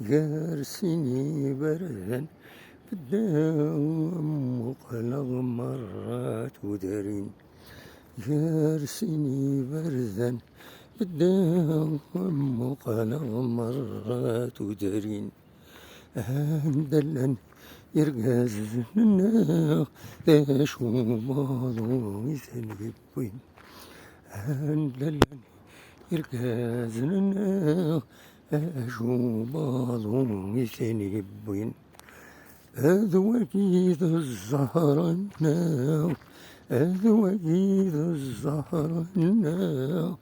يرسيني بردا بالدوام وقلق مرات ودارين. يرسيني بردا بالدوام وقلق مرات ودارين. هندلن يرقز الناغ ليش ومالو يثنبين. هندلن يرقز الناغ ليش ومالو يثنبين. أذوقيد الزهر الناغ أذوقيد الزهر الناغ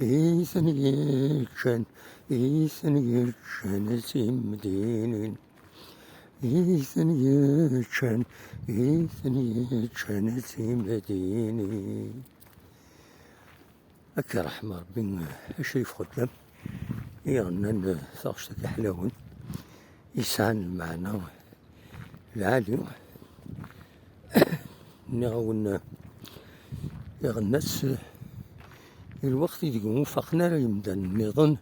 إيثن يتشن سمدينين. إيثن يتشن سمدينين. أكي رحمة ربي الشريف خدام يغنى ثغشتك حلاون يسعن المعنى العالي نغون يغنس الوقت يقوم فقنا يمدى النظام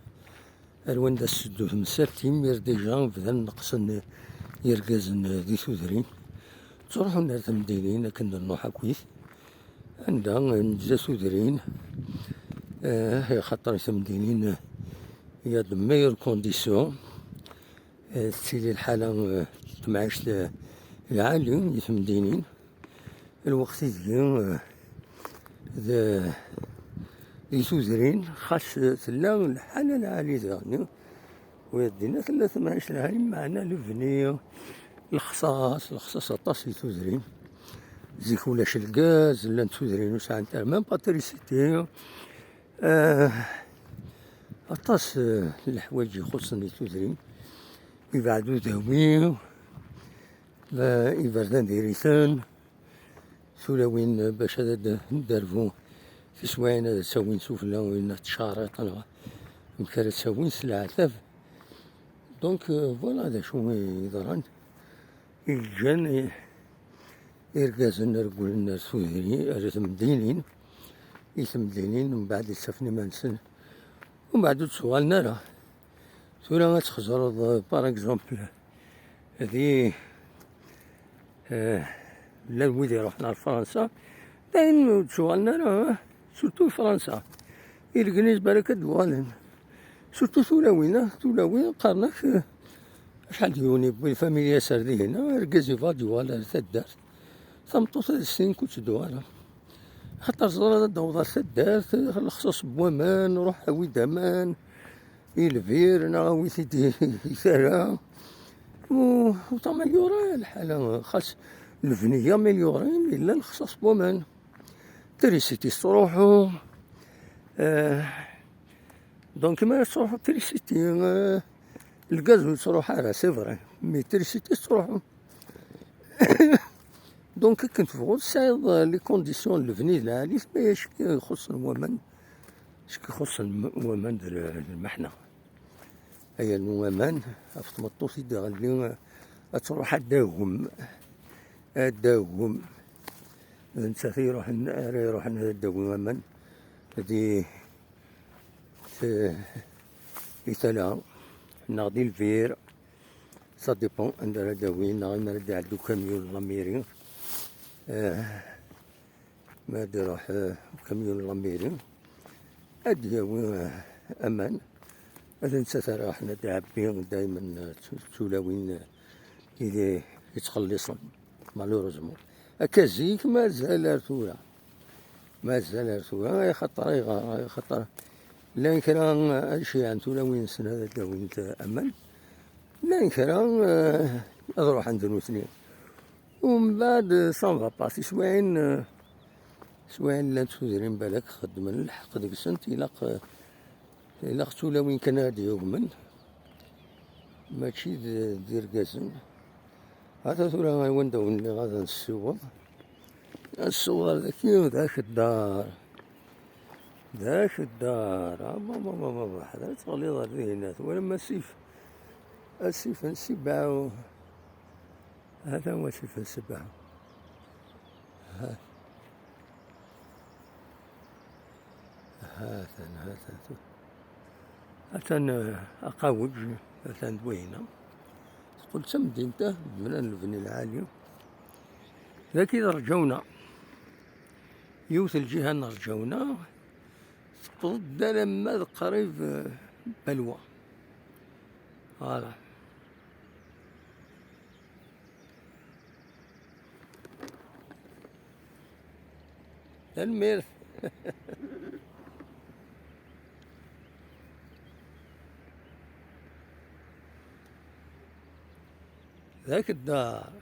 الوان دا السدو تمثال تيمير ديجا بدا نقصن يرقزن ذي ثودرين تروحو نار تمدينين كنا نروح كويس عندها نجزا ثودرين هي خاطر تمدينين يا دو ميور كونديسيون تسيلي الحالة تمعيش العالي يتمدينين الوقت يجي ذا يسوزرين خاص تلا الحالة العالية ذا ويدينا ثلاثة معيش العالي معنا لبنية الخصاص أطاس يسوزرين زيك ولاش الغاز لا نسوزرين وساعة نتاع مام باتريسيتي أطاس الحوايج يخصن يسوزرين يبعدو ذوي يبردان ديريثان سولاوين باش هذا ندرفو في سواين هذا تساوين سفلى وين تشارط أنا مكان تساوين سلعة دونك فوالا هذا شو يضران يجان يرقازن رجول الناس سوهري أرث مدينين ومن بعد يسفني منسن ومن بعد تسوال نرى سولا ما تخزر بار اكزومبل هذه لا الويدي رحنا لفرنسا داين تسوالنا راه سورتو فرنسا الكنيز بالك دوالن سورتو ثولاوين قارناك شحال ديوني بالفاميليا سردي هنا ركزي فا دوال ثدار ثمطوط هاد السنين كنت دوالة خاطر زرا دوضا ثدار الخصوص بوامان روح هاوي دامان يلفير ناوي سيدي يسارا و مليورا الحالة خاص الفنية مليورين إلا الخصاص بومان تريسيتي تروحو دونك ما تروحو تريسيتي الغاز تروح راه سي فري مي تريسيتي تروحو دونك كنت فوق سايض لي كونديسيون الفني العالي باش يخص الومان يخص الومان المحنة هي الومان أفتمطوس يدغلي تروح الداوم نسافي يروح الداوم من هادي يتلا ناضي الفير سا ديبون عندنا داوين نرد عندو كاميون لاميري ما راح كاميون لاميري هادي هو امان هذا نسافر راح ندعبي دايما سولاوين إذا يتخلصن مالوروزمون أكازيك مازال ثورة خطر لا ينكرا أشي عن سولاوين سنة هذا داوين أمان لا ينكرا أروح عند اثنين ومن بعد صنفا باسي سواين لا تسوزرين بالك خدم الحق ديك السنت إلا سولاوين كان هادي يومن ماشي دير قاسم هذا ثورة وين داون اللي غادا الصور ذاك الدار بابا حدا تغلي ضرينات ولما السيف نسبعو هذا هو السيف نسبعو هذا أقاوج مثلا دوينة تقول تمدينته بنان البني العالي ذاك إذا رجعونا يوث الجهة نرجعونا تقصد لما قريب بلوى فوالا المير ذاك الدار